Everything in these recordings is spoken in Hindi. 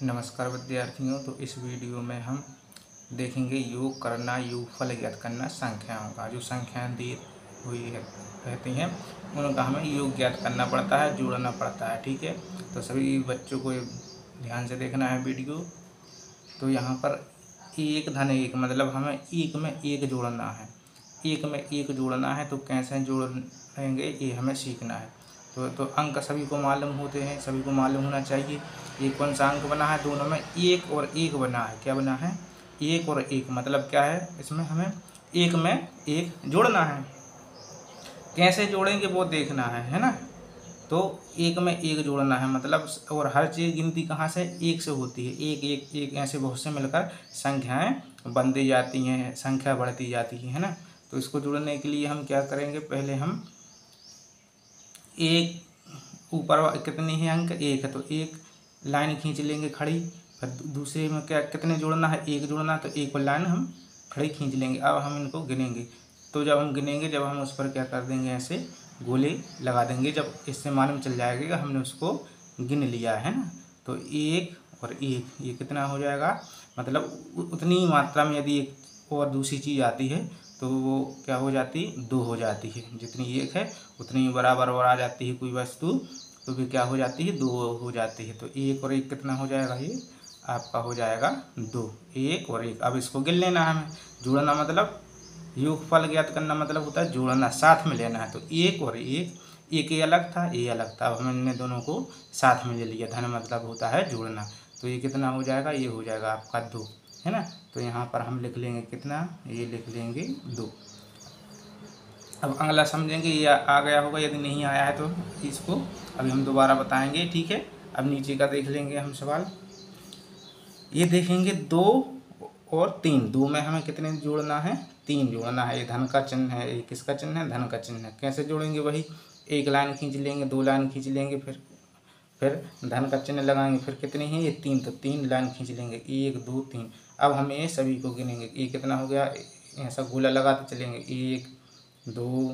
नमस्कार विद्यार्थियों। तो इस वीडियो में हम देखेंगे योग करना, योगफल ज्ञात करना संख्याओं का। जो संख्याएं दी हुई रहती हैं उनका हमें योग ज्ञात करना पड़ता है, जोड़ना पड़ता है। ठीक है, तो सभी बच्चों को ध्यान से देखना है वीडियो। तो यहाँ पर एक धन एक मतलब हमें एक में एक जोड़ना है। एक में एक जोड़ना है तो कैसे जोड़ेंगे ये हमें सीखना है। तो अंक सभी को मालूम होते हैं, सभी को मालूम होना चाहिए। ये कौन सा अंक बना है, दोनों में एक और एक बना है। क्या बना है? एक और एक। मतलब क्या है, इसमें हमें एक में एक जोड़ना है। कैसे जोड़ेंगे वो देखना है ना। तो एक में एक जोड़ना है मतलब, और हर चीज़ गिनती कहाँ से? एक से होती है। एक एक एक ऐसे बहुत से मिलकर संख्याएं बनती जाती हैं, संख्या बढ़ती जाती है ना। तो इसको जोड़ने के लिए हम क्या करेंगे, पहले हम एक ऊपर कितने ही अंक? एक है तो एक लाइन खींच लेंगे खड़ी। फिर दूसरे में क्या कितने जोड़ना है? एक जोड़ना है तो एक लाइन हम खड़ी खींच लेंगे। अब हम इनको गिनेंगे। तो जब हम गिनेंगे, जब हम उस पर क्या कर देंगे, ऐसे गोले लगा देंगे। जब इससे मालूम चल जाएगा कि हमने उसको गिन लिया है ना। तो एक और एक, ये कितना हो जाएगा? मतलब उतनी मात्रा में यदि एक और दूसरी चीज़ आती है तो वो क्या हो जाती? दो हो जाती है। जितनी एक है उतनी बराबर और आ जाती है कोई वस्तु तो भी क्या हो जाती है? दो हो जाती है। तो एक और एक कितना हो जाएगा? ये आपका हो जाएगा दो। एक और एक। अब इसको गिन लेना है हमें। जोड़ना मतलब योगफल ज्ञात करना मतलब होता है जोड़ना, साथ में लेना है। तो एक और एक, एक ये अलग था, ये अलग था। अब हमने दोनों को साथ में ले लिया। धन मतलब होता है जोड़ना। तो ये कितना हो जाएगा? ये हो जाएगा आपका दो, है ना। तो यहाँ पर हम लिख लेंगे कितना? ये लिख लेंगे दो। अब अगला समझेंगे, ये आ गया होगा। यदि नहीं आया है तो इसको अभी हम दोबारा बताएंगे। ठीक है, अब नीचे का देख लेंगे हम सवाल। ये देखेंगे दो और तीन। दो में हमें कितने जोड़ना है? तीन जोड़ना है। ये धन का चिन्ह है, ये किसका चिन्ह है? धन का चिन्ह है। कैसे जोड़ेंगे? वही एक लाइन खींच लेंगे, दो लाइन खींच लेंगे, फिर धन का चिन्ह लगाएंगे। फिर कितने हैं? ये तीन, तो तीन लाइन खींच लेंगे। एक दो तीन। अब हम ये सभी को गिनेंगे। ये कितना हो गया? ऐसा गोला लगाते चलेंगे। एक दो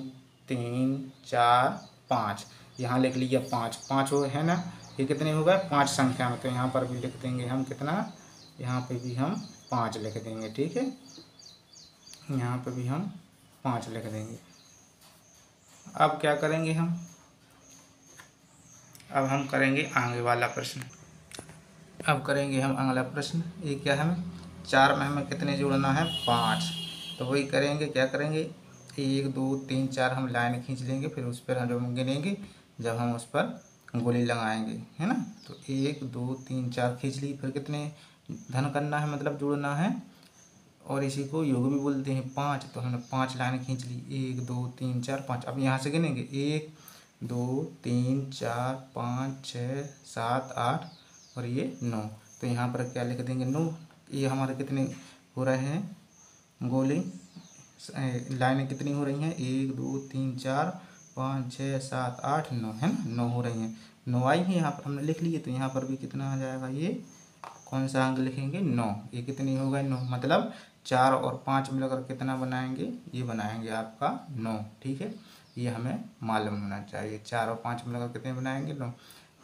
तीन चार पाँच। यहाँ लिख लिया पाँच। पाँच हो है ना। ये कितने हो गए? पाँच संख्या में। तो यहाँ पर भी लिख देंगे हम कितना? यहाँ पे भी हम पाँच लिख देंगे। ठीक है, यहाँ पे भी हम पाँच लिख देंगे। अब क्या करेंगे हम? अब हम करेंगे आगे वाला प्रश्न। अब करेंगे हम अगला प्रश्न। ये क्या है? हमें चार में हमें कितने जोड़ना है? पाँच। तो वही करेंगे। क्या करेंगे? एक दो तीन चार हम लाइन खींच लेंगे। फिर उस पर हम गिनेंगे जब हम उस पर गोली लगाएंगे, है ना। तो एक दो तीन चार खींच ली। फिर कितने धन करना है मतलब जोड़ना है, और इसी को योग भी बोलते हैं। पाँच। तो हमने पाँच लाइन खींच ली। एक दो तीन चार पाँच। अब यहाँ से गिनेंगे। एक दो तीन चार पाँच छः सात आठ और ये नौ। तो यहाँ पर क्या लिख देंगे? नौ। ये हमारे कितने हो रहे हैं गोले? लाइनें कितनी हो रही हैं? एक दो तीन चार पाँच छः सात आठ नौ, है ना। नौ हो रही हैं। नौ आई है, यहाँ पर हमने लिख लिए। तो यहाँ पर भी कितना आ जाएगा? ये कौन सा अंक लिखेंगे? नौ। ये कितनी हो गई? नौ। मतलब चार और पाँच मिलकर कितना बनाएंगे? ये बनाएंगे आपका नौ। ठीक है, ये हमें मालूम होना चाहिए। चार और पाँच मिलकर कितने बनाएंगे? नौ।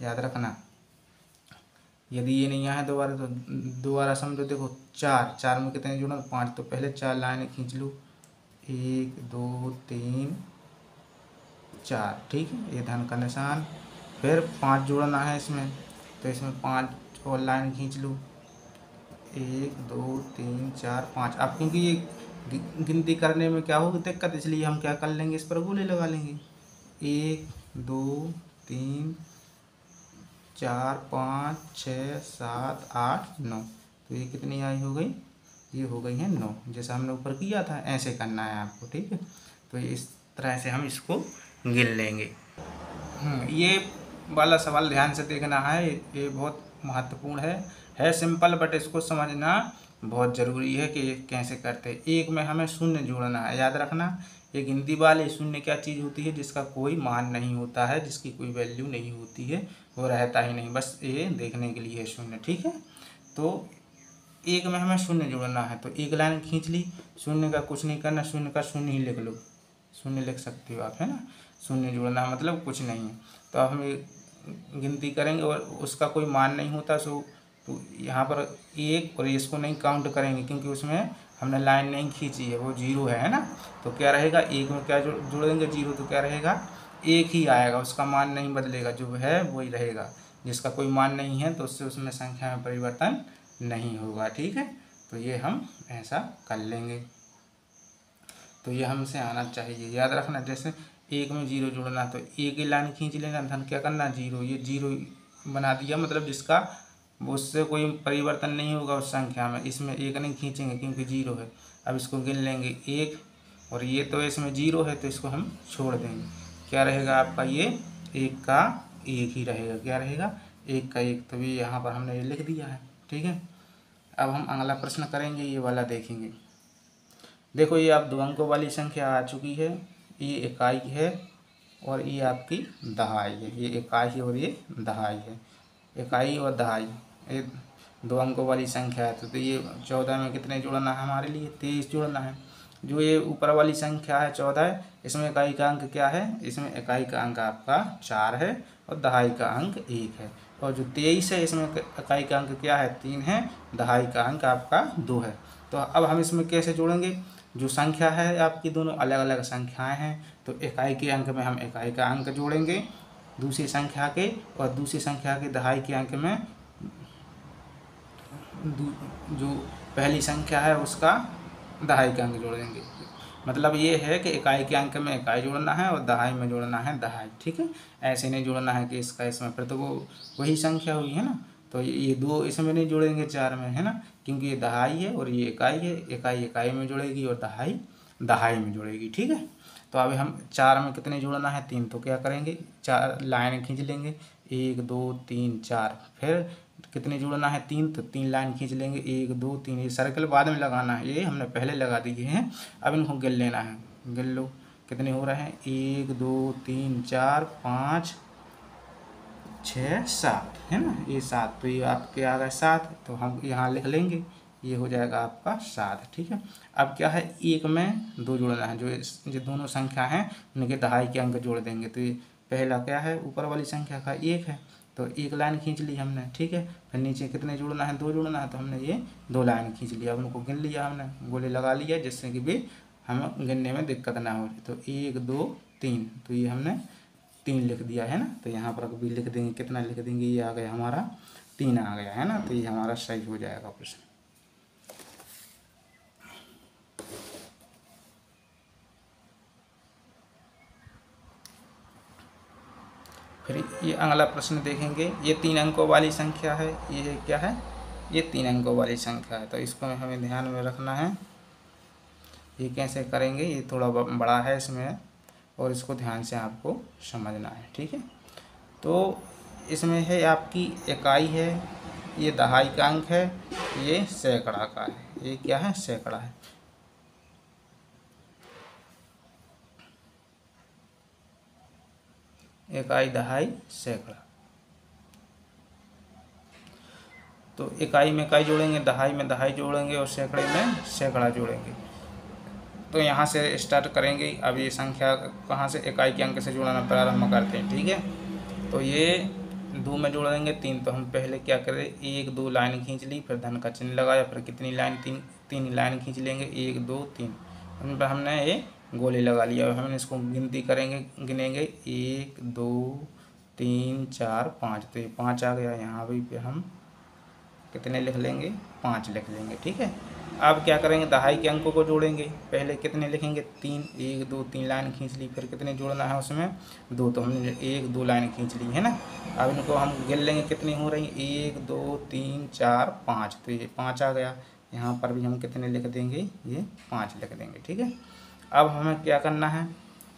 याद रखना। यदि ये नहीं आया दोबारा तो दोबारा समझो। देखो चार, चार में कितने जोड़ना? पाँच। तो पहले चार लाइनें खींच लो। एक दो तीन चार। ठीक है, ये धन का निशान। फिर पाँच जोड़ना है इसमें, तो इसमें पाँच और लाइन खींच लो। एक दो तीन चार पाँच। अब क्योंकि ये गिनती करने में क्या होगी दिक्कत, इसलिए हम क्या कर लेंगे? इस पर गोले लगा लेंगे। एक दो तीन चार पाँच छः सात आठ नौ। तो ये कितनी आई हो गई? ये हो गई है नौ। जैसा हमने ऊपर किया था ऐसे करना है आपको। ठीक है, तो इस तरह से हम इसको गिन लेंगे। ये वाला सवाल ध्यान से देखना है, ये बहुत महत्वपूर्ण है सिंपल, बट इसको समझना बहुत ज़रूरी है कि ये कैसे करते हैं। एक में हमें शून्य जोड़ना है। याद रखना, ये गिनती वाले शून्य क्या चीज़ होती है? जिसका कोई मान नहीं होता है, जिसकी कोई वैल्यू नहीं होती है, वो रहता ही नहीं, बस ये देखने के लिए शून्य। ठीक है, तो एक में हमें शून्य जोड़ना है। तो एक लाइन खींच ली। शून्य का कुछ नहीं करना, शून्य का शून्य ही लिख लो। शून्य लिख सकते हो आप, है ना। शून्य जोड़ना मतलब कुछ नहीं है। तो अब हम गिनती करेंगे और उसका कोई मान नहीं होता, सो तो यहाँ पर एक और इसको नहीं काउंट करेंगे क्योंकि उसमें हमने लाइन नहीं खींची है, वो जीरो है ना। तो क्या रहेगा, एक में क्या जोड़ेंगे जीरो, तो क्या रहेगा एक ही आएगा, उसका मान नहीं बदलेगा, जो है वही रहेगा। जिसका कोई मान नहीं है तो उससे उसमें संख्या में परिवर्तन नहीं होगा। ठीक है, तो ये हम ऐसा कर लेंगे। तो ये हमसे आना चाहिए, याद रखना। जैसे एक में जीरो जोड़ना तो एक ही लाइन खींच लेना, धन क्या करना जीरो, ये जीरो बना दिया, मतलब जिसका उससे कोई परिवर्तन नहीं होगा उस संख्या में। इसमें एक नहीं खींचेंगे क्योंकि जीरो है। अब इसको गिन लेंगे एक, और ये तो इसमें जीरो है तो इसको हम छोड़ देंगे। क्या रहेगा आपका, ये एक का एक ही रहेगा। क्या रहेगा, एक का एक। तो ये यहाँ पर हमने ये लिख दिया है। ठीक है, अब हम अगला प्रश्न करेंगे, ये वाला देखेंगे। देखो ये आप दो अंकों वाली संख्या आ चुकी है, ये इकाई है और ये आपकी दहाई है। ये इकाई और ये दहाई है, इकाई और दहाई, ये दो अंकों वाली संख्या है। तो ये 14 में कितने जोड़ना है हमारे लिए, 23 जोड़ना है। जो ये ऊपर वाली संख्या है 14, इसमें इकाई का अंक क्या है, इसमें इकाई का अंक आपका 4 है और दहाई का अंक 1 है। और जो 23 है इसमें इकाई का अंक क्या है, 3 है, दहाई का अंक आपका 2 है। तो अब हम इसमें कैसे जोड़ेंगे, जो संख्या है आपकी दोनों अलग अलग संख्याएं हैं, तो इकाई के अंक में हम इकाई का अंक जोड़ेंगे दूसरी संख्या के, और दूसरी संख्या के दहाई के अंक में जो पहली संख्या है उसका दहाई का अंक जोड़ देंगे। मतलब ये है कि इकाई के अंक में इकाई जोड़ना है और दहाई में जोड़ना है दहाई। ठीक है, ऐसे नहीं जोड़ना है कि इसका इसमें, फिर तो वो वही संख्या हुई है ना। तो ये दो इसमें नहीं जोड़ेंगे 4 में, है ना, क्योंकि ये दहाई है और ये इकाई है। इकाई इकाई में जोड़ेगी और दहाई दहाई में जोड़ेगी। ठीक है, तो अभी हम 4 में कितने जोड़ना है, 3। तो क्या करेंगे, 4 लाइन खींच लेंगे, 1 2 3 4। फिर कितने जोड़ना है, 3, तो 3 लाइन खींच लेंगे, 1 2 3। ये सर्कल बाद में लगाना है, ये हमने पहले लगा दिए हैं। अब इनको गिन लेना है, गिन लो कितने हो रहे हैं, 1 2 3 4 5 6 7, है ना, ये 7। तो ये आपके आ गए 7, तो हम यहाँ लिख लेंगे, ये हो जाएगा आपका 7। ठीक है, अब क्या है, एक में 2 जोड़ना है, जो दोनों संख्या हैं उनके दहाई के अंक जोड़ देंगे। तो ये पहला क्या है, ऊपर वाली संख्या का 1 है, तो एक लाइन खींच ली हमने। ठीक है, फिर नीचे कितने जोड़ना है, 2 जोड़ना है, तो हमने ये 2 लाइन खींच लिया। अब उनको गिन लिया हमने, गोले लगा लिया, जिससे कि भी हमें गिनने में दिक्कत ना हो। तो 1 2 3, तो ये हमने 3 लिख दिया है ना। तो यहाँ पर भी लिख देंगे, कितना लिख देंगे, ये आ गया हमारा 3 आ गया, है ना। तो ये हमारा सही हो जाएगा प्रश्न। फिर ये अगला प्रश्न देखेंगे, ये 3 अंकों वाली संख्या है, ये क्या है, ये 3 अंकों वाली संख्या है। तो इसको हमें ध्यान में रखना है। ये कैसे करेंगे, ये थोड़ा बड़ा है इसमें, और इसको ध्यान से आपको समझना है। ठीक है, तो इसमें है आपकी इकाई है, ये दहाई का अंक है, ये सैकड़ा का है, ये क्या है, सैकड़ा है। इकाई दहाई सैकड़ा, तो इकाई में इकाई जोड़ेंगे, दहाई में दहाई जोड़ेंगे और सैकड़े में सैकड़ा जोड़ेंगे। तो यहाँ से स्टार्ट करेंगे। अब ये संख्या कहाँ से, इकाई के अंक से जोड़ना प्रारंभ करते हैं। ठीक है, तो ये 2 में जोड़ देंगे 3। तो हम पहले क्या करें, 1 2 लाइन खींच ली, फिर धन का चिन्ह लगाया, फिर कितनी लाइन, 3 लाइन खींच लेंगे, 1 2 3। उन पर हमने ये गोले लगा लिया। हम इसको गिनती करेंगे, गिनेंगे 1 2 3 4 5। तो ये 5 आ गया। यहाँ भी पे हम कितने लिख लेंगे, 5 लिख लेंगे। ठीक है, अब क्या करेंगे, दहाई के अंकों को जोड़ेंगे। पहले कितने लिखेंगे, 3, 1 2 3 लाइन खींच ली, फिर कितने जोड़ना है उसमें 2। तो हमने 1 2 लाइन खींच ली, है ना। अब इनको हम गिन लेंगे, कितनी हो रही, 1 2 3 4 5। तो ये 5 आ गया। यहाँ पर भी हम कितने लिख देंगे, ये 5 लिख देंगे। ठीक है, अब हमें क्या करना है,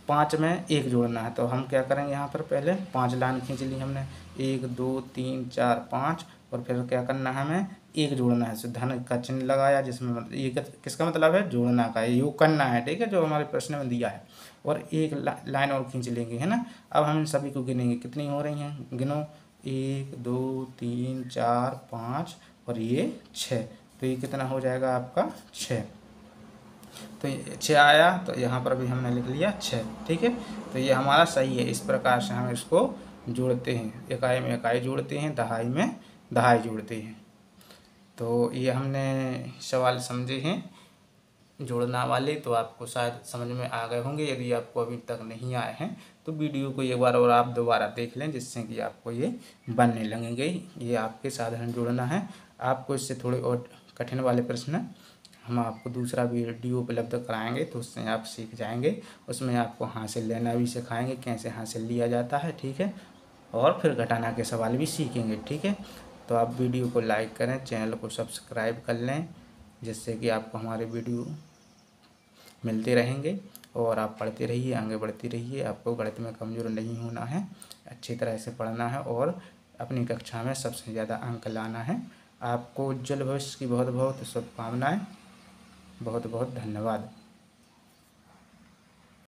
5 में 1 जोड़ना है। तो हम क्या करेंगे, यहाँ पर पहले 5 लाइन खींच ली हमने, 1 2 3 4 5, और फिर क्या करना है, हमें 1 जोड़ना है। धन का चिन्ह लगाया, जिसमें ये किसका मतलब है, जोड़ना का, योग करना है। ठीक है, जो हमारे प्रश्न में दिया है, और 1 लाइन और खींच लेंगे, है ना। अब हम सभी को गिनेंगे, कितनी हो रही हैं, गिनो, 1 2 3 4 5 और ये 6। तो ये कितना हो जाएगा आपका 6। तो 6 आया, तो यहाँ पर भी हमने लिख लिया 6। ठीक है, तो ये हमारा सही है। इस प्रकार से हम इसको जोड़ते हैं, इकाई में इकाई जोड़ते हैं, दहाई में दहाई जोड़ते हैं। तो ये हमने सवाल समझे हैं जोड़ना वाले, तो आपको शायद समझ में आ गए होंगे। यदि आपको अभी तक नहीं आए हैं तो वीडियो को एक बार और आप दोबारा देख लें, जिससे कि आपको ये बनने लगेंगे। ये आपके साधारण जोड़ना है। आपको इससे थोड़े और कठिन वाले प्रश्न हम आपको दूसरा वीडियो उपलब्ध कराएंगे, तो उससे आप सीख जाएंगे। उसमें आपको हासिल लेना भी सिखाएंगे, कैसे हासिल लिया जाता है, ठीक है। और फिर घटाना के सवाल भी सीखेंगे, ठीक है। तो आप वीडियो को लाइक करें, चैनल को सब्सक्राइब कर लें, जिससे कि आपको हमारे वीडियो मिलते रहेंगे और आप पढ़ते रहिए, आगे बढ़ते रहिए। आपको गणित में कमज़ोर नहीं होना है, अच्छी तरह से पढ़ना है और अपनी कक्षा में सबसे ज़्यादा अंक लाना है। आपको उज्जवल भविष्य की बहुत बहुत शुभकामनाएं। बहुत बहुत धन्यवाद।